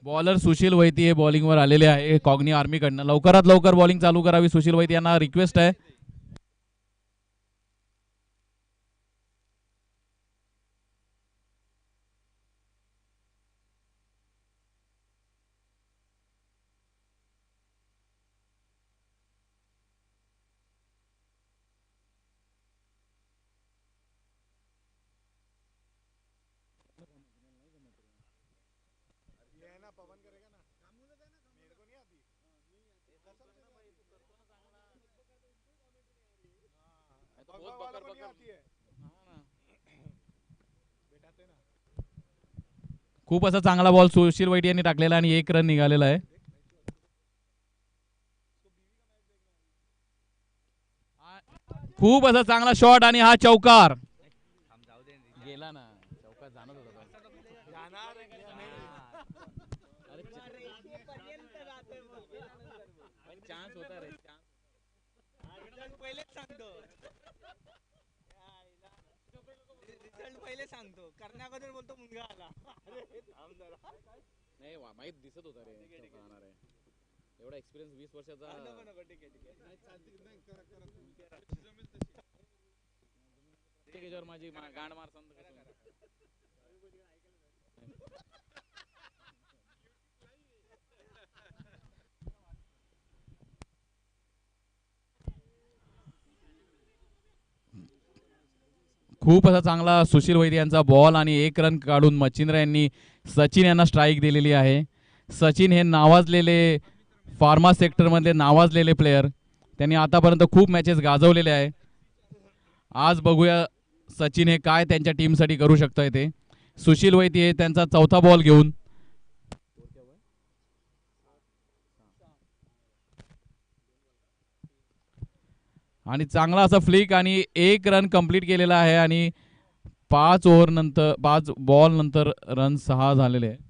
Bowler Sushil वैती हे बॉलिंगवर आलेले आहे कॉग्नी आर्मीकडनं. लवकरात लवकर बॉलिंग चालू करावी सुशील वैती यांना रिक्वेस्ट आहे. खूप असा चांगला बॉल सुशील वैटी यांनी टाकलेला आणि 1 रन निघालेला आहे. खूप असा चांगला शॉट आणि हा चौकार गेला ना. चौकार जाणत होता चान्स होता रे. पहिले सांगतो करण्याबद्दल बोलतो मुलगा आला. नाही माहित दिसत होता रे जाणार आहे. एवढा एक्सपिरियन्स 20 वर्षाचा. माझी गांड मार खूप असा चांगला सुशील वैद्य यांचा बॉल आणि 1 रन काढून मच्छिंद्र यांनी सचिन यांना स्ट्राईक दिलेली आहे. सचिन हे नावाजलेले फार्मा सेक्टरमधले नावाजलेले प्लेयर. त्यांनी आतापर्यंत खूप मॅचेस गाजवलेले आहे. आज बघूया सचिन हे काय त्यांच्या टीमसाठी करू शकतोय ते. सुशील वैद्य हे त्यांचा चौथा बॉल घेऊन आणि चांगला असा फ्लिक आणि 1 रन कंप्लीट केलेला आहे आणि 5 ओव्हर नंतर 5 बॉल नंतर रन 6 झालेले आहे.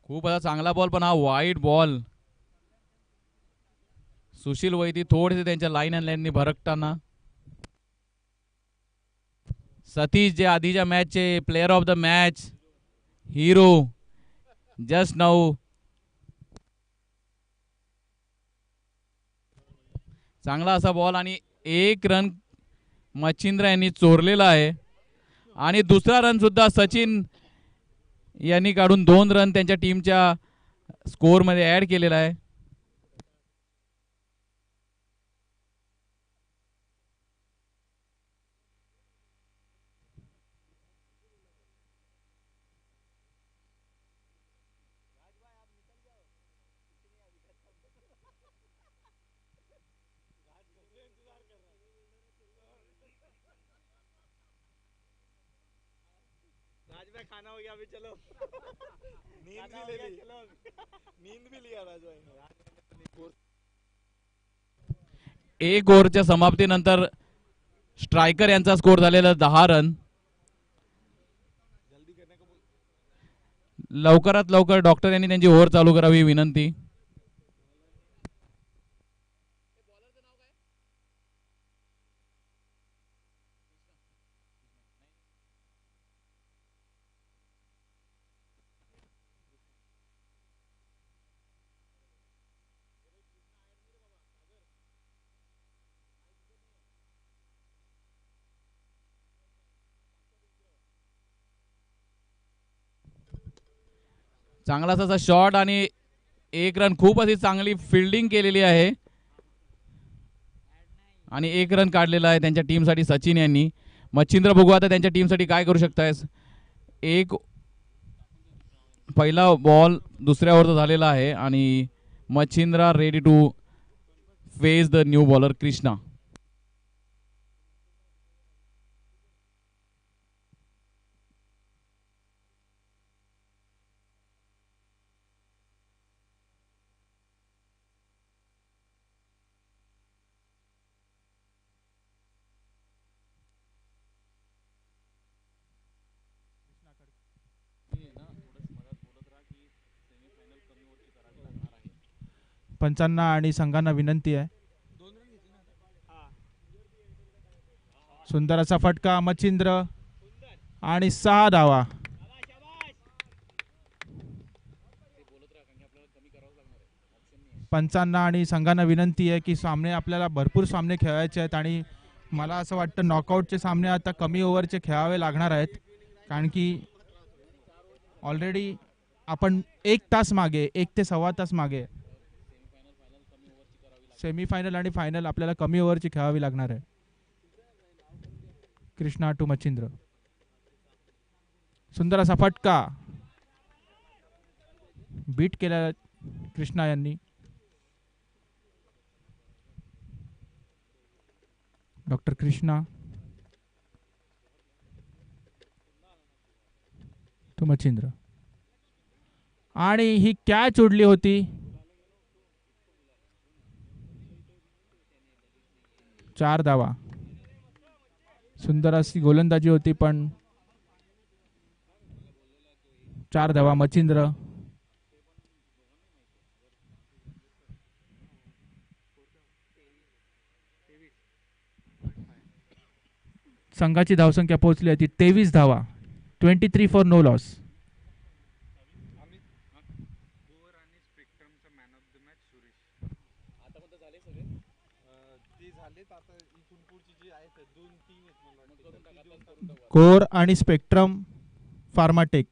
खूप असा चांगला बॉल पण हा वाईड बॉल. सुशील वैदी थोडेसे त्यांच्या लाईन अँड लाईननी भरकताना. सतीश जे आधीच्या मॅचचे player of the match hero just now. चांगला असा बॉल आणि 1 रन मच्छिंद्र यांनी चोरलेला आहे आणि दुसरा रन सुद्धा सचिन यांनी काढून 2 रन त्यांच्या टीमच्या स्कोअरमध्ये ॲड केलेला आहे. खाना हो गया अभी चलो. नींद भी ले ली. नींद भी लिया राजभाई ने. 1 ओव्हरच्या समाप्तीनंतर स्ट्रायकर यांचा स्कोर झालेला 10 रन. लवकरात लवकर डॉक्टर यांनी त्यांची ओव्हर चालू करावी विनंती. चांगला असा शॉट आणि 1 रन. खूप अशी चांगली फिल्डिंग केलेली आहे आणि 1 रन काढलेला आहे त्यांच्या टीमसाठी सचिन यांनी. मच्छिंद्र बघू आता त्यांच्या टीमसाठी काय करू शकतायस. एक पहिला बॉल दुसऱ्या ओव्हरचा झालेला आहे आणि Machhindra ready to face the new bowler Krishna. पंचांना आणि संघांना विनंती आहे. सुंदर असा फटका मच्छिंद्र आणि 6 धावा. पंचांना आणि संघांना विनंती आहे की सामने आपल्याला भरपूर सामने खेळायचे आहेत आणि मला असं वाटतं नॉकआउटचे सामने आता कमी ओव्हरचे खेळावे लागणार आहेत, कारण की ऑलरेडी आपण 1 तास मागे, 1 ते सव्वा तास मागे. सेमीफायनल आणि फायनल आपल्याला कमी ओव्हरची खेळावी लागणार आहे. कृष्णा टू मच्छिंद्र. सुंदर असा फटका बीट केला कृष्णा यांनी. डॉक्टर कृष्णा टू मच्छिंद्र आणि ही कॅच उडली होती. 4 धावा. सुंदर अशी गोलंदाजी होती पण 4 धावा मच्छिंद्र. संघाची धावसंख्या पोहोचली होती 23 धावा. 23 फॉर नो लॉस. कोर आणि स्पेक्ट्रम फार्माटेक.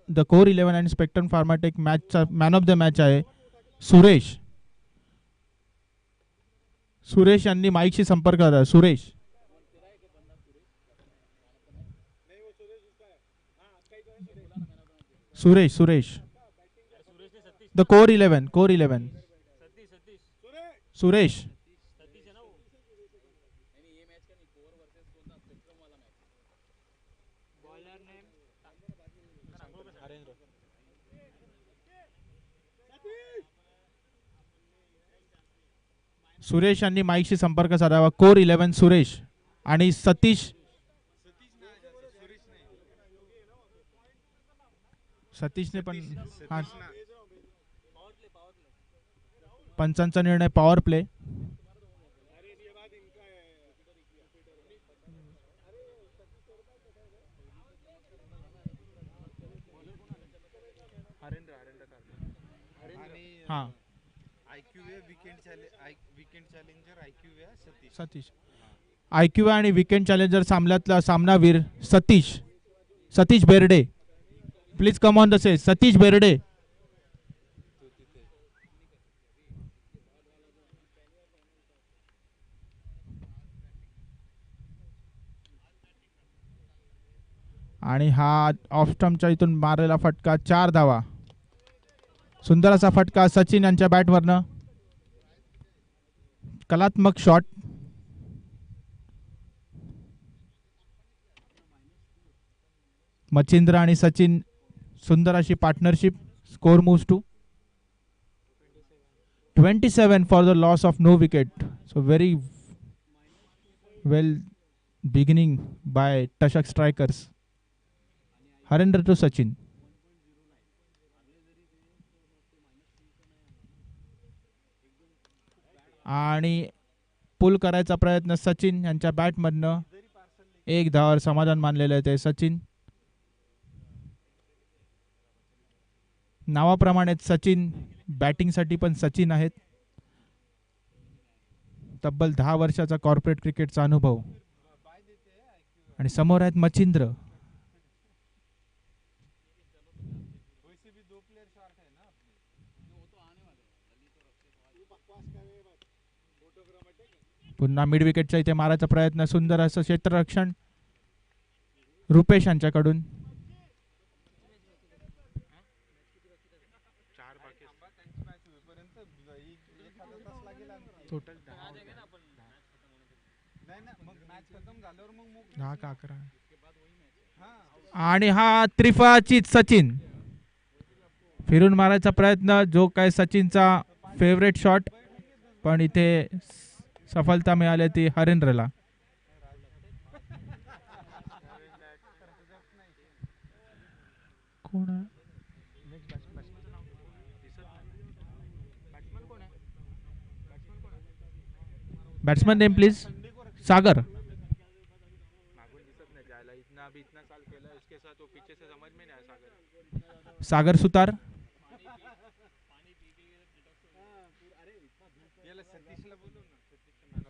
द कोर 11 आणि स्पेक्ट्रम फार्माटेक मॅचचा मॅन ऑफ द मॅच आहे सुरेश. सुरेश यांनी माईकशी संपर्क साधा. सुरेश. Suresh the Core 11 Suresh. सुरेश यांनी माईकशी संपर्क साधावा. कोर 11 सुरेश आणि सतीश. सतीशने पण पंचांचा निर्णय पॉवर प्ले. हाँ सतीश. आयक्यू आणि विकेंड चॅलेंजर सामन्यातला सामनावीर Satish Berde. Please come on the stage. Satish Berde. आणि हा ऑफ स्टंपच्या इथून मारलेला फटका 4 धावा. सुंदर असा फटका सचिन यांच्या बॅटवरनं. कलात्मक शॉट. मच्छिंद्र आणि सचिन सुंदर अशी partnership. Score moves to 27 for the loss of no wicket. So very well beginning by Tashak Strikers. Harendra to Sachin. आणि पुल करायचा प्रयत्न सचिन यांच्या बॅटमधनं. 1 धावावर समाधान मानलेलं आहे ते सचिन. नावाप्रमाणेच सचिन बॅटिंगसाठी पण सचिन आहेत. तब्बल 10 वर्षाचा कॉर्पोरेट क्रिकेटचा अनुभव. आणि समोर आहेत मच्छिंद्र. पुन्हा मिड विकेटच्या इथे मारायचा प्रयत्न. सुंदर असं क्षेत्ररक्षण रुपेश यांच्याकडून. आणि हा त्रिफळाचीत सचिन. फिरून मारायचा प्रयत्न जो काय सचिनचा फेवरेट शॉट, पण इथे सफलता मिळाली ती हरेंद्रला. कोण बॅट्समॅन नेम प्लीज. सागर. सागर सुतार.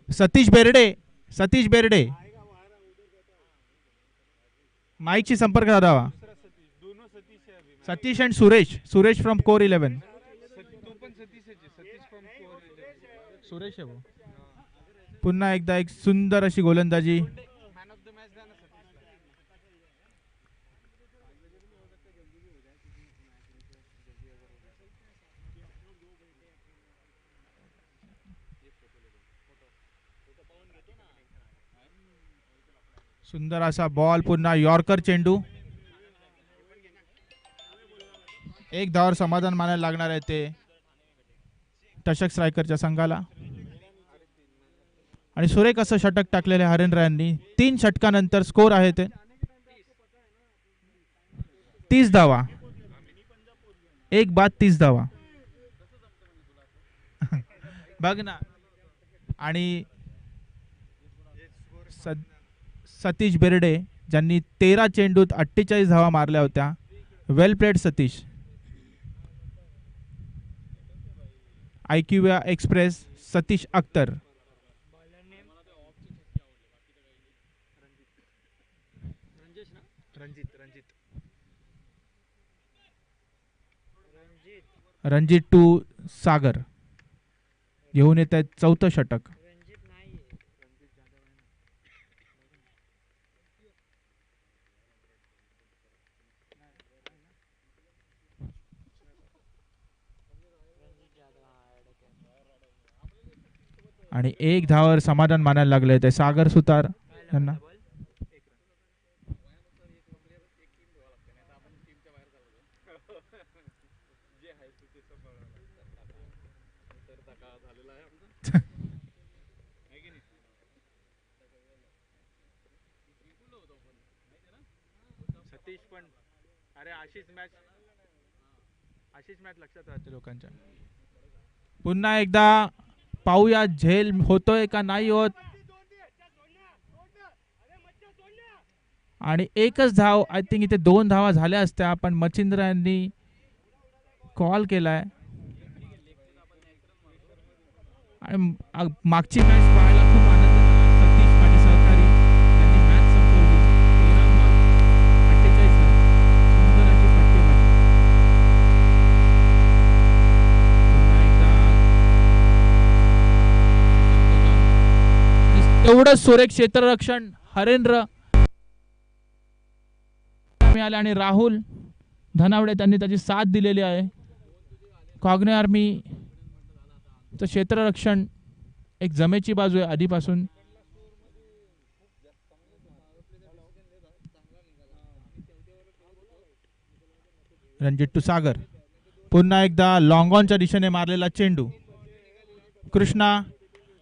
सतीश बेर्डे. सतीश बेर्डे. माईकशी संपर्क साधावा. Satish and Suresh. Suresh from core 11. Suresh आहे. पुन्हा एकदा एक सुंदर अशी गोलंदाजी. सुंदर असा बॉल. पुन्हा यॉर्कर चेंडू. एक धावावर समाधान मानायला लागणार आहे ते टशक स्ट्रायकरच्या संघाला. आणि सुरेख असं षटक टाकलेले हरेंद्र यांनी. 3 षटकानंतर स्कोर आहे ते 30 धावा. एक बाद 30 धावा. बघ ना. आणि सतीश बेर्डे ज्यांनी 13 चेंडूत 48 धावा मारल्या होत्या. Well played Satish. IQVIA express Satish Akhtar. Ranjit to Sagar घेऊन येत आहेत 4थं षटक. आणि एक धावावर समाधान मानायला लागले ते सागर सुतार यांना. सतीश पण अरे अशीच मॅच लक्षात राहते लोकांच्या. पुन्हा एकदा पाहूया झेल होतोय का नाही होत. आणि एकच धाव. आय थिंक इथे 2 धावा झाल्या असत्या पण मच्छिंद्र यांनी कॉल केलाय. आणि मागची मॅच पाहायला खूप आनंद झाला. सतीश माझे सहकारी यांनी मॅच संपवली 13 बॉल 48 रन. सुंदर अशी फटकेबाजी. पुन्हा एकदा तेवढं सुरेख क्षेत्ररक्षण हरेंद्र मिळाले. आणि राहुल धनावडे त्यांनी त्याची साथ दिलेली आहे. कॉग्ने आर्मी क्षेत्ररक्षण एक जमेची बाजू आहे आधीपासून. रणजित टू सागर. पुन्हा एकदा लॉंग ऑनच्या दिशेने मारलेला चेंडू. कृष्णा.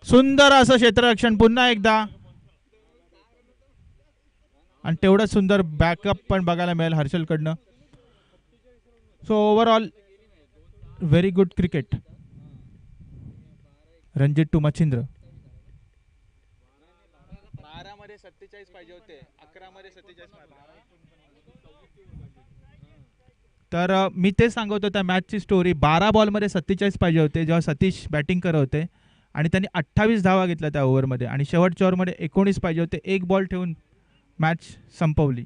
सुंदर असं क्षेत्ररक्षण पुन्हा एकदा. आणि तेवढं सुंदर बॅकअप पण बघायला मिळेल हर्षलकडनं. So overall very good cricket. Ranjit to Machhindra. 12 मध्ये 47 पाहिजे होते. 11 मध्ये 47 मारले. तर मी ते सांगतो त्या मॅचची स्टोरी. 12 बॉलमध्ये 47 पाहिजे होते जेव्हा सतीश बॅटिंग करत होते. आणि त्यांनी 28 धावा घेतल्या त्या ओव्हरमध्ये. आणि शेवटच्या ओव्हरमध्ये 19 पाहिजे होते. एक बॉल ठेवून मॅच संपवली.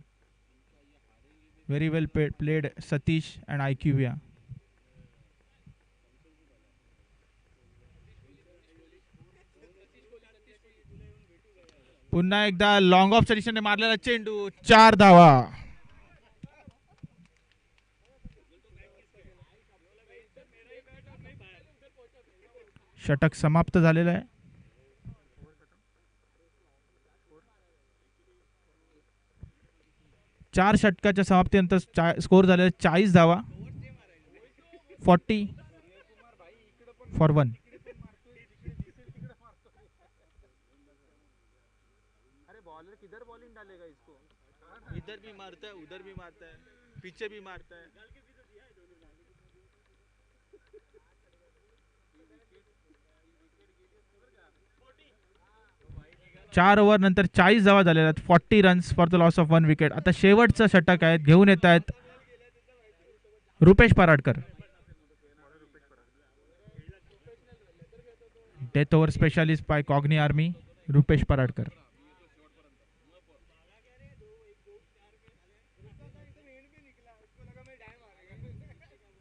Very well played Satish and IQVIA. पुन्हा एकदा लॉंग ऑफच्या दिशेने मारलेला चेंडू. 4 धावा. षटक समाप्त झालेलं आहे. 4 षटकाच्या समाप्तीनंतर स्कोर झालेला 40 धावा. 40 फॉर 1. अरे बॉलर किधर बॉलिंग डालेगा इसको. इधर भी मारता है उधर भी मारता है पीछे भी मारता है. 4 ओव्हर नंतर 40 धावा झालेल्या आहेत. 40 runs for the loss of 1 wicket. आता शेवटचं षटक आहेत, घेऊन येत आहेत Rupesh Paradkar. Death over specialist by Cogni Army Rupesh Paradkar.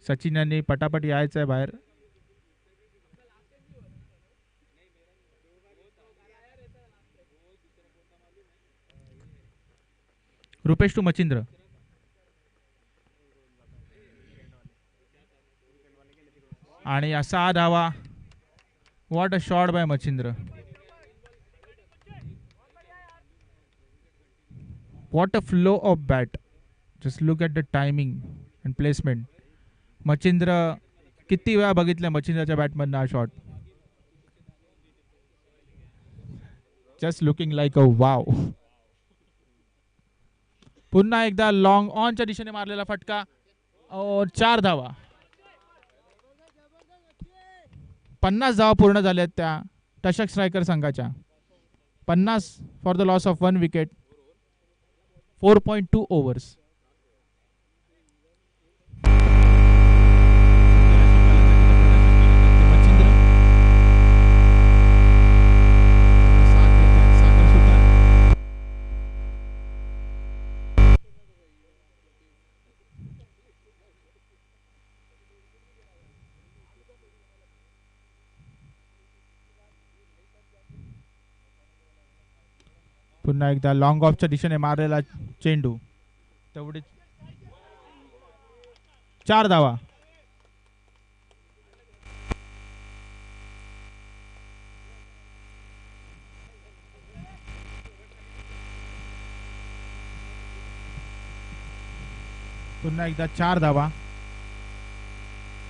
Sachin यांनी पटापट यायचं आहे बाहेर. रुपेश टू मच्छिंद्र. आणि असा धावा. What a shot by Machhindra. What a flow of bat. Just look at the timing and placement. Machhindra किती वेळा बघितलं मच्छिंद्रच्या बॅटमधनं हा शॉट. Just looking like a wow. पुन्हा एकदा लॉंग ऑनच्या दिशेने मारलेला फटका. 4 धावा. 50 धावा पूर्ण झाल्यात त्या टशक स्ट्रायकर संघाच्या. 50 for the loss of 1 wicket. 4.2 overs. पुन्हा एकदा लॉंग ऑफच्या दिशेने मारलेला चेंडू. तेवढे 4 धावा. पुन्हा एकदा 4 धावा.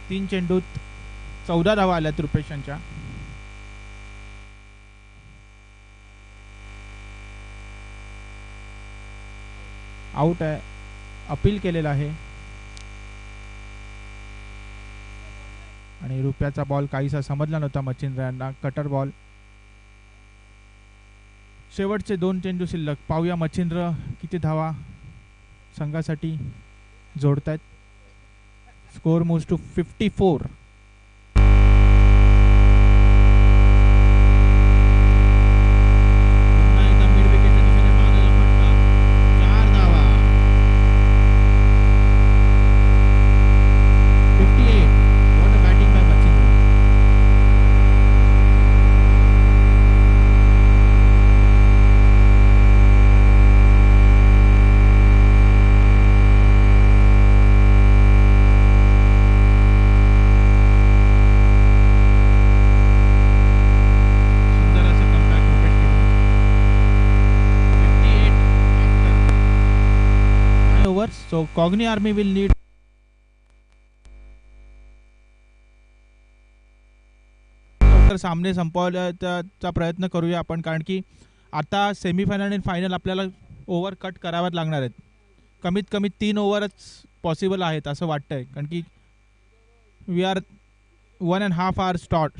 3 चेंडूत 14 धावा आल्यात रुपेश यांच्या. आउट आहे. अपील केलेला आहे. आणि रुपयाचा बॉल काहीसा समजला नव्हता मच्छिंद्र यांना. Cutter ball. शेवटचे 2 चेंडू शिल्लक. पाहूया मच्छिंद्र किती धावा संघासाठी जोडतायत. Score moves to 54. So Cogni Army will need सामने संपवण्याचा प्रयत्न करूया आपण, कारण की आता सेमीफायनल आणि फायनल आपल्याला ओव्हर कट कराव्यात लागणार आहेत. कमीत कमी 3 ओव्हरच पॉसिबल आहेत असं वाटतंय, कारण की वी आर 1.5 hours स्टॉट.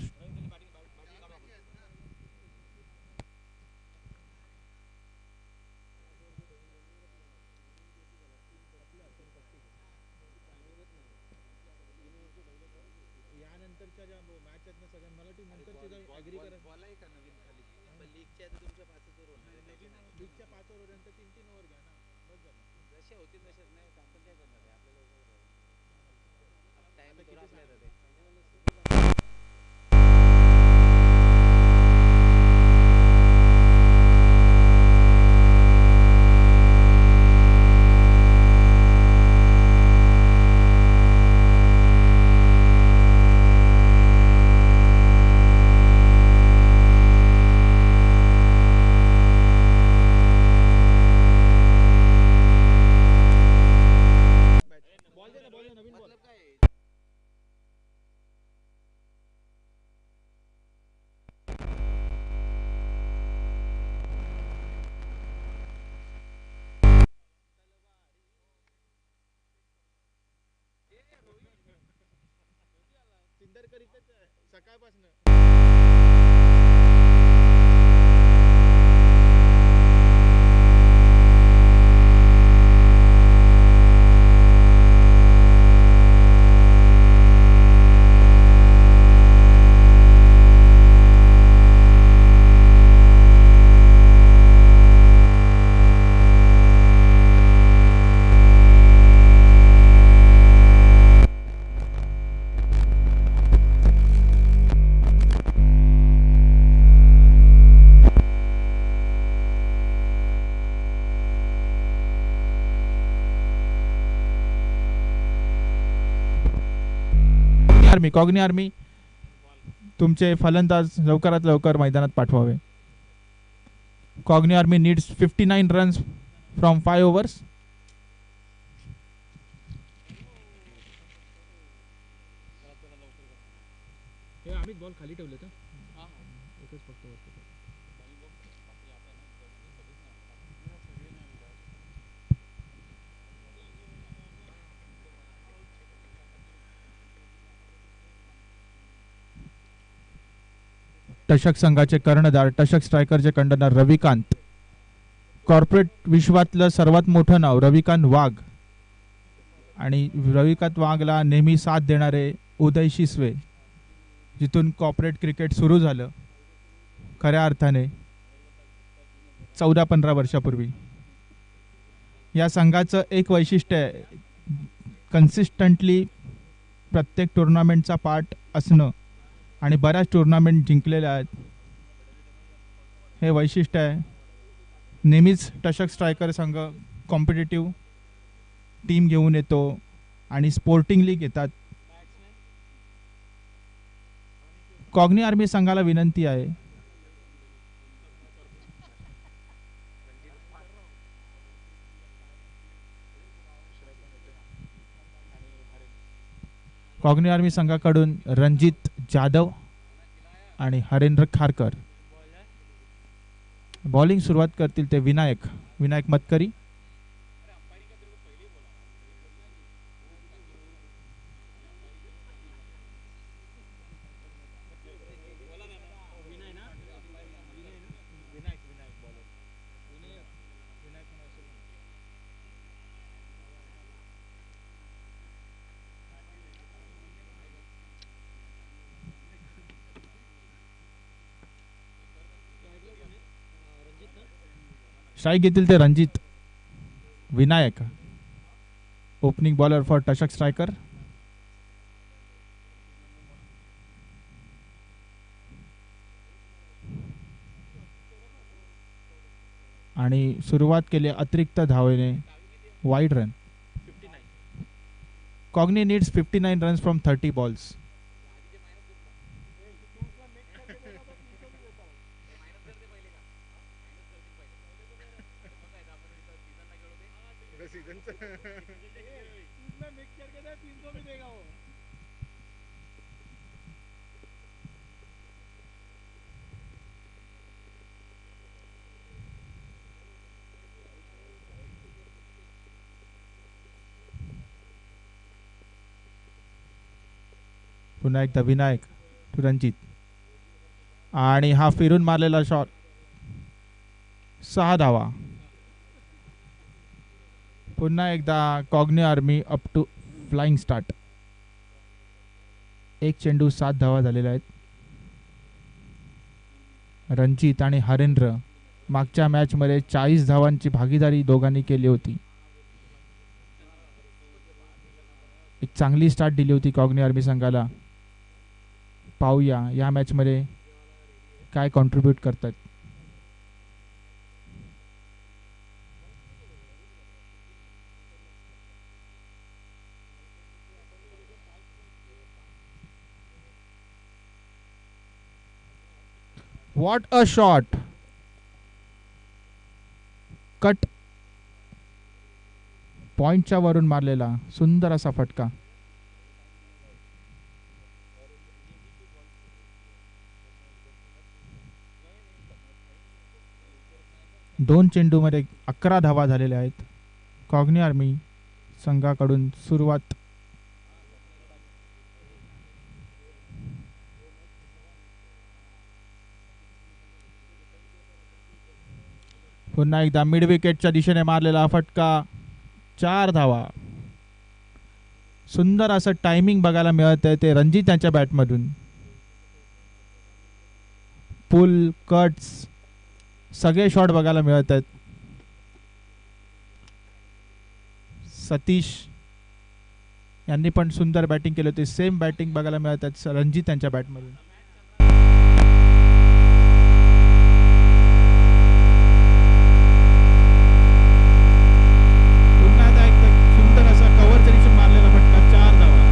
सकाळपासून कॉग्नी आर्मी तुमचे फलंदाज लवकरात लवकर मैदानात पाठवावे. Cogni Army needs 59 runs from 5 overs. Ball खाली ठेवले तर एकच फक्त टशक संघाचे कर्णधार टशक स्ट्रायकरचे कर्णधार रविकांत. कॉर्पोरेट विश्वातलं सर्वात मोठं नाव रविकांत वाघ आणि रविकांत वाघला नेहमी साथ देणारे उदय शिसवे, जिथून कॉर्पोरेट क्रिकेट सुरू झालं खऱ्या अर्थाने 14-15 वर्षापूर्वी. या संघाचं एक वैशिष्ट्य आहे, कन्सिस्टंटली प्रत्येक टुर्नामेंटचा पार्ट असणं आणि बऱ्याच टुर्नामेंट जिंकलेल्या आहेत. हे वैशिष्ट्य आहे. नेहमीच टशक स्ट्रायकर संघ कॉम्पिटिटिव्ह टीम घेऊन येतो आणि स्पोर्टिंगली घेतात. कॉग्नी आर्मी संघाला विनंती आहे कॉग्नी आर्मी संघाकडून रणजित जाधव आणि हरेंद्र खारकर. बॉलिंग सुरुवात करतील ते विनायक मतकरी. स्ट्राइक घेतील ते Ranjit Vinayak. Opening bowler for Tashak Striker. आणि सुरुवात केली अतिरिक्त धावेने wide run. Cogni needs 59 runs from 30 balls. पुन्हा एकदा विनायक टू रणजित आणि हा फिरून मारलेला शॉट 6 धावा. पुन्हा एकदा Cogni Army up to flying start. एक चेंडू 7 धावा झालेल्या आहेत. रणजित आणि हरेंद्र मागच्या मॅचमध्ये 40 धावांची भागीदारी दोघांनी केली होती. एक चांगली स्टार्ट दिली होती कॉग्नी आर्मी संघाला. पाहूया या मॅचमध्ये काय कॉन्ट्रीब्यूट करतात. What a shot. कट पॉइंटच्या वरून मारलेला सुंदर असा फटका. दोन चेंडूमध्ये 11 धावा झालेल्या आहेत. कॉग्नी आर्मी संघाकडून सुरुवात. पुन्हा एकदा मिड विकेटच्या दिशेने मारलेला फटका 4 धावा. सुंदर असं टायमिंग बघायला मिळत आहे ते रणजित यांच्या बॅटमधून. पुल कट्स सगळे शॉट बघायला मिळत आहेत. सतीश यांनी पण सुंदर बॅटिंग केली होती. सेम बॅटिंग बघायला मिळत आहेत रणजित यांच्या बॅटमधून. पुन्हा एकदा सुंदर असा कव्हर जरीशी मारलेला फटका 4 धावा.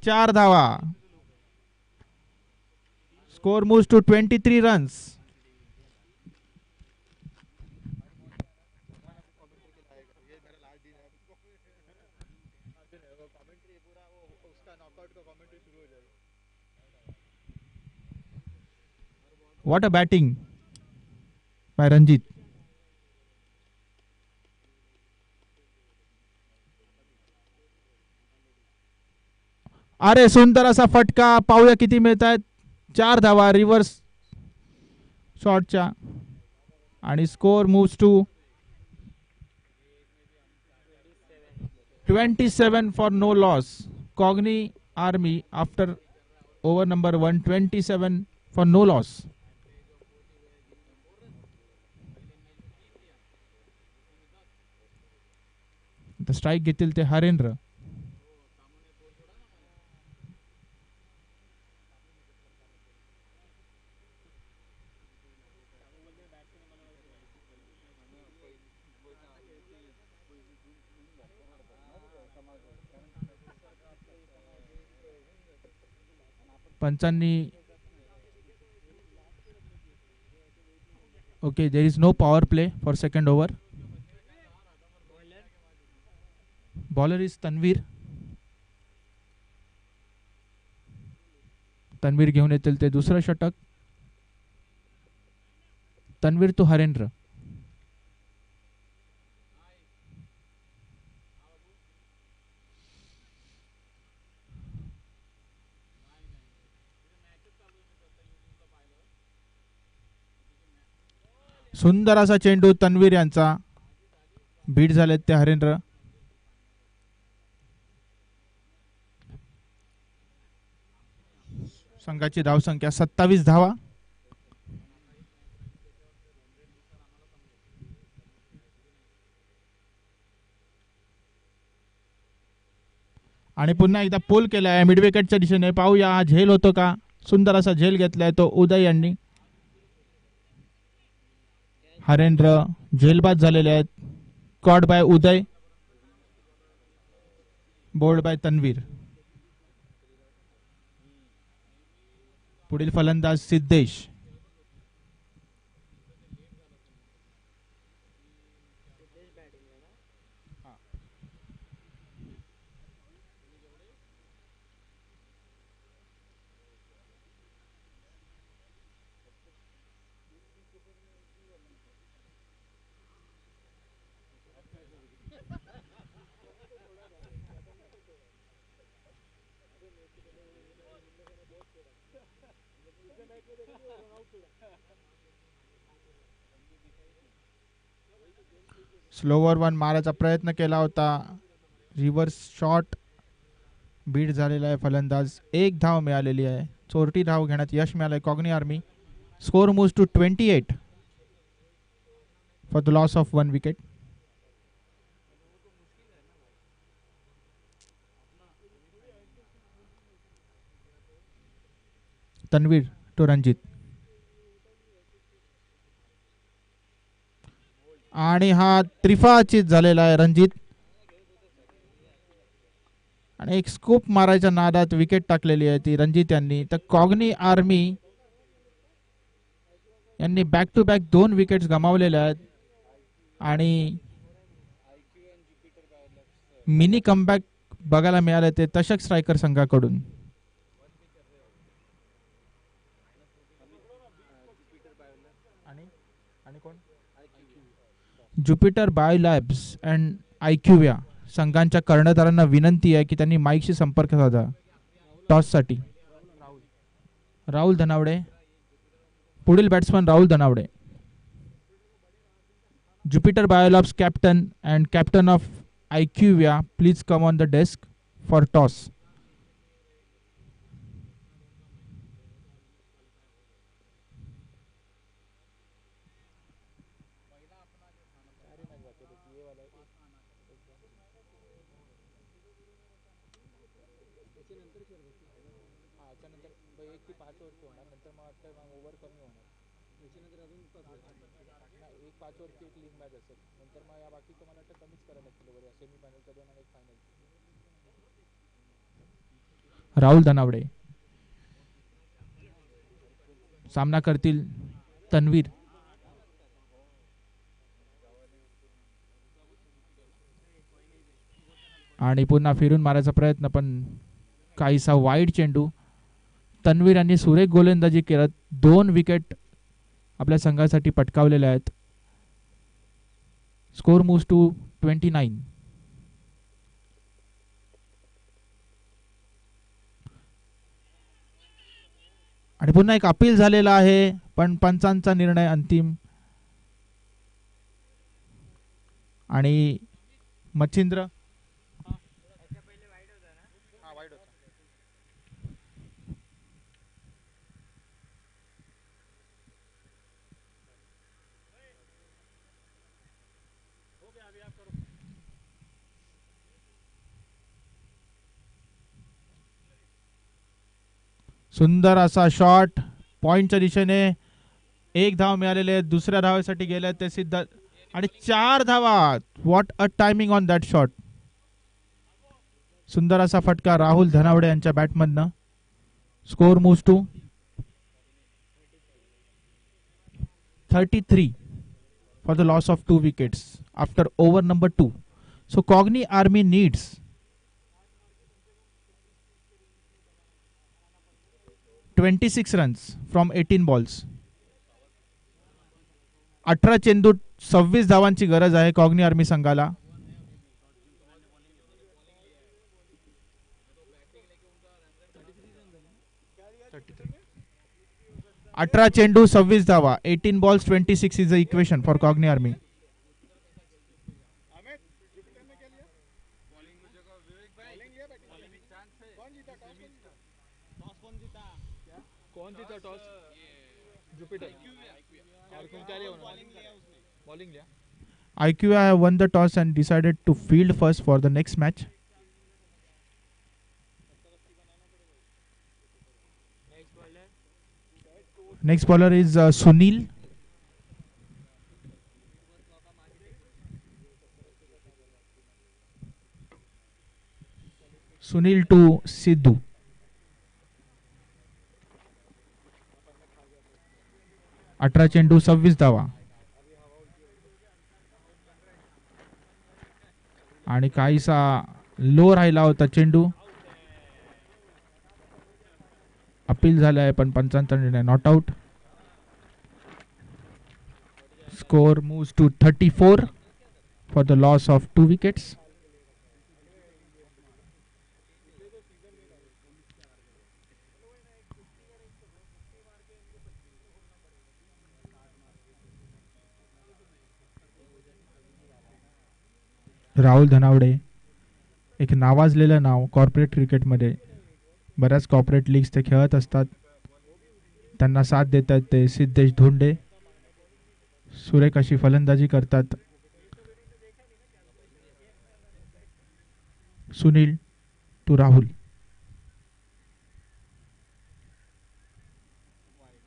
4 धावा. Score moves to 23 runs. What a batting by Ranjit. अरे सुंदर असा फटका. पाहूया किती मिळत आहेत. 4 धावा रिव्हर्स शॉटच्या आणि score moves to 27 for no loss. Cogni Army after over number 1, 27 for no loss. Strike घेतील ते हरेंद्र. पंचांनी okay there is no power play for second over. Bowler is Tanvir. Tanvir घेऊन येतील ते दुसरं षटक. तन्वीर टू हरेंद्र. सुंदर असा चेंडू तन्वीर यांचा. बीट झालेत ते हरेंद्र. संघाची धावसंख्या 27 धावा. आणि पुन्हा एकदा पोल केलाय मिड विकेटच्या दिशेने. पाहूया हा झेल होतो का. सुंदर असा झेल घेतलाय तो उदय यांनी. हरेंद्र झेलबाद झालेले आहेत. Caught by Uday, bowled by Tanvir. पुढील फलंदाज सिद्धेश. स्लोवर वन मारायचा प्रयत्न केला होता. रिव्हर्स शॉट बीट झालेला आहे फलंदाज. 1 धाव मिळालेली आहे. चोरटी धाव घेण्यात यश मिळालंय Cogni Army. Score moves to 28 for the loss of 1 wicket. Tanvir to Ranjit. आणि हा त्रिफाचित झालेला आहे रणजित. आणि एक स्कूप मारायच्या नादात विकेट टाकलेली आहे ती रणजित यांनी. तर कॉग्नी आर्मी यांनी बॅक टू बॅक 2 विकेट्स गमावलेल्या आहेत. आणि मिनी कमबॅक बघायला मिळाले ते तशक स्ट्रायकर संघाकडून. ज्युपिटर बायोलॅब्स अँड आयक्यूव्या संघांच्या कर्णधारांना विनंती आहे की त्यांनी माईकशी संपर्क साधा टॉससाठी. राहुल धनावडे पुढील batsman. Rahul Dhanawade, Jupiter Biolabs captain and captain of IQVIA, please come on the desk for toss. Rahul Dhanawade. सामना करतील तन्वीर. आणि पुन्हा फिरून मारायचा प्रयत्न, पण काहीसा वाईड चेंडू. तन्वीर यांनी सुरेख गोलंदाजी करत 2 विकेट आपल्या संघासाठी पटकावलेल्या आहेत. Score moves to 29. आणि पुन्हा एक अपील झालेला आहे, पण पंचांचा निर्णय अंतिम. आणि मच्छिंद्र सुंदर असा शॉट पॉइंटच्या दिशेने. 1 धाव मिळालेले आहे. दुसऱ्या धावेसाठी गेले ते सिद्ध. आणि 4 धावा. What a timing on that shot. सुंदर असा फटका राहुल धनावडे यांच्या बॅटमधनं. Score moves to 33 for the loss of 2 wickets after over number 2. So Cogni Army needs 26 runs from 18 balls. 18 चेंडूत 26 धावांची गरज आहे कॉग्नी आर्मी संघाला. अठरा चेंडू 26 धावा. 18 balls 26 is the equation for Cogni Army. IQA have won the toss and decided to field first for the next match. Next bowler is Sunil. Sunil to Sidhu. अठरा चेंडू 26 धावा. आणि काहीसा लो राहिला होता चेंडू. अपील झालं आहे, पण पंचांचा निर्णय not out. Score moves to 34 for the loss of 2 wickets. Rahul Dhanawade एक नावाजलेलं नाव कॉर्पोरेट क्रिकेटमध्ये. बऱ्याच कॉर्पोरेट लीग्स ते खेळत असतात. त्यांना साथ देतात ते सिद्धेश धोंडे. सुरेख अशी फलंदाजी करतात. सुनील टू राहुल.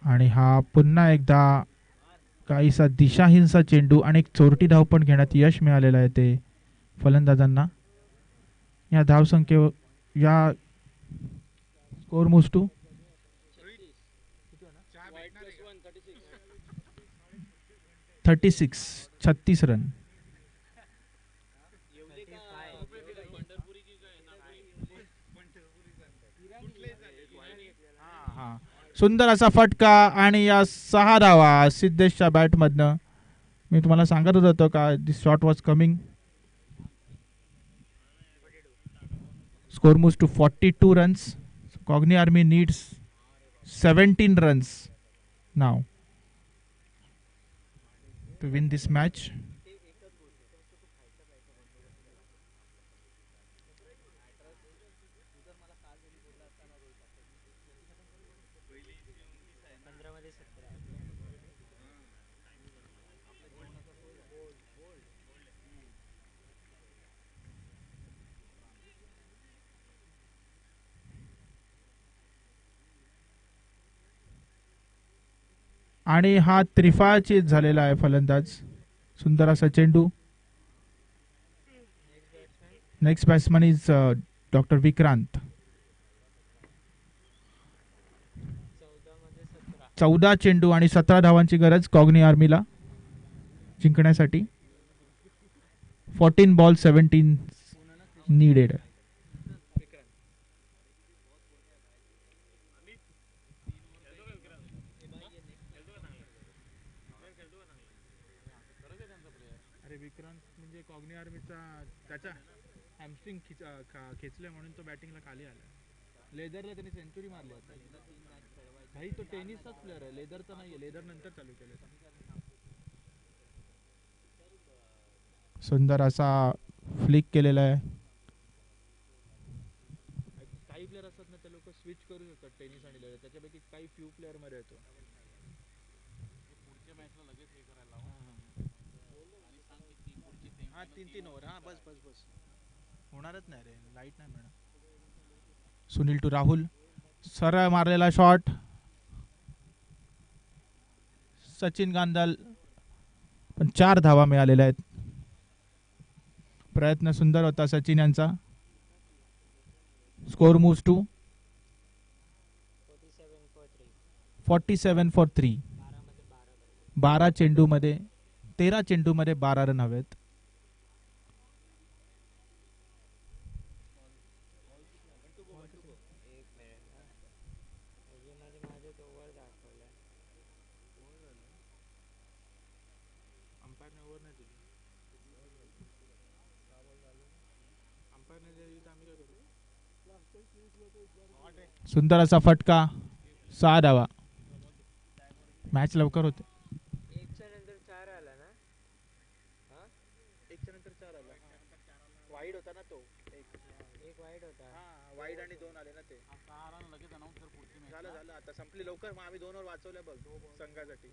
आणि हा पुन्हा एकदा काहीसा दिशाहीनसा चेंडू आणि एक चोरटी धाव पण घेण्यात यश मिळालेलं आहे ते फलंदाजांना. या धावसंख्ये या स्कोर मूव्स टू 36 रन. सुंदर असा फटका आणि या 6 धावा सिद्धेशच्या बॅटमधनं. मी तुम्हाला सांगत होतो का this shot was coming. Score moves to 42 runs. So Cogni Army needs 17 runs now to win this match. आणि हा त्रिफाचीत झालेला आहे फलंदाज. सुंदर असा चेंडू. Next batsman is doctor Vikrant. 14 चेंडू आणि 17 धावांची गरज कॉग्नी आर्मीला जिंकण्यासाठी. 14 बॉल 17 नीडेड. अरे विक्रांत म्हणजे कॉग्नी आर्मीचा त्याचा हॅमस्ट्रिंग खेचले म्हणून तो बॅटिंगला खाली आला. लेदरला त्यांनी सेंचुरी मारली आता. भाई तो टेनिसचाच प्लेअर आहे, लेदरचा नाहीये. लेदर नंतर चालू केलं. सुंदर असा फ्लिक केलेला आहे. काही प्लेअर असतात ना, ते लोक स्विच करू शकतात टेनिस आणि लेदर. त्याच्यापैकी काही फ्यू प्लेअर मध्ये येतो. हा 3-3 ओव्हर. हा बस बस बस होणारच नाही रे, लाईट नाही मिळणार. सुनील टू राहुल, सरळ मारलेला शॉट. सचिन गांधल पण 4 धावा मिळालेल्या आहेत. प्रयत्न सुंदर होता सचिन यांचा. Score moves to 47 for 3. 12 चेंडू मध्ये 13 चेंडू मध्ये 12 रन हवेत. सुंदर असा फटका. 6 धावा. मॅच लवकर होते. एकच्या नंतर 4 आला ना. हा एकच्या नंतर 4 आला. वाईड होता ना तो. एक वाईड होता. हा वाईड आणि 2 आले ना ते. झालं झालं आता संपली लवकर. मग आम्ही 2 ओव्हर वाचवल्या बघ संघासाठी.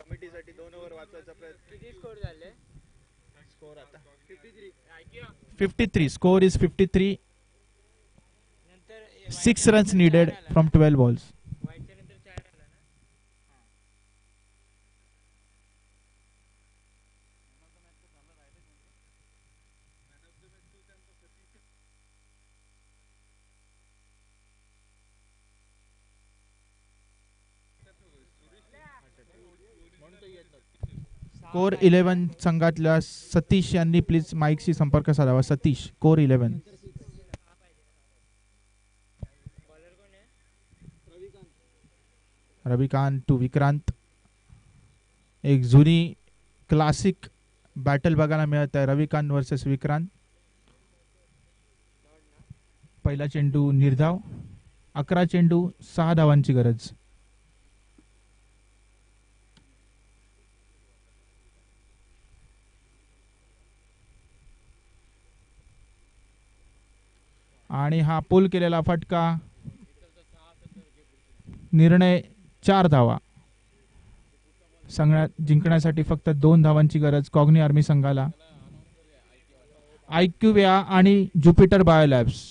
कमिटीसाठी 2 ओव्हर वाचवायचा प्रयत्न. किती स्कोर झाले? स्कोर आता 53. Score is 53. 6 runs needed from 12 balls. Core 11 संघातल्या सतीश यांनी प्लीज माईकशी संपर्क साधावा. सतीश, कोर 11. रविकांत टू विक्रांत. एक जुनी क्लासिक बॅटल बघायला मिळत आहे. रविकांत वर्सेस विक्रांत. पहिला चेंडू निर्धाव. 11 चेंडू 6 धावांची गरज. आणि हा पुल केलेला फटका. निर्णय 4 धावा. संघात जिंकण्यासाठी फक्त 2 धावांची गरज कॉग्नी आर्मी संघाला. आयक्यूव्या आणि ज्युपिटर बायोलॅब्स.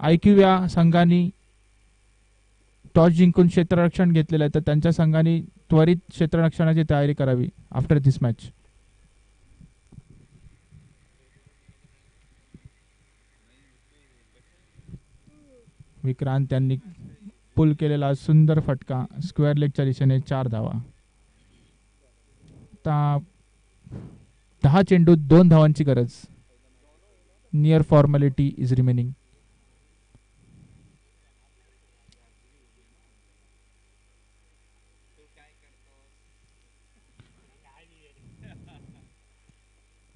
आयक्यूव्या संघाने टॉस जिंकून क्षेत्ररक्षण घेतलेलं आहे, तर त्यांच्या संघाने त्वरित क्षेत्ररक्षणाची तयारी करावी आफ्टर दिस मॅच. विक्रांत यांनी पुल केलेला सुंदर फटका. स्क्वेअर लेगच्या दिशेने 4 धावा. 10 चेंडू 2 धावांची गरज. Near formality is remaining.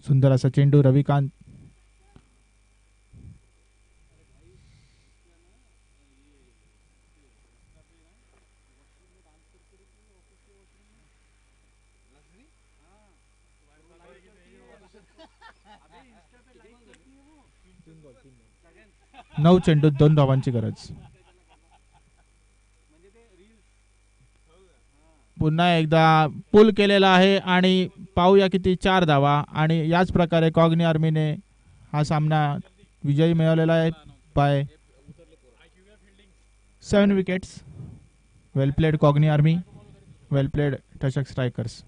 सुंदर असा चेंडू. रविकांत नऊ चेंडू 2 धावांची गरज. पुन्हा एकदा पुल केलेला आहे आणि पाहूया किती 4 धावा. आणि याच प्रकारे कॉग्नी आर्मीने हा सामना विजयी मिळवलेला आहे बाय 7 विकेट्स. वेल प्लेड कॉग्नी आर्मी. वेल प्लेड टशक स्ट्रायकर्स.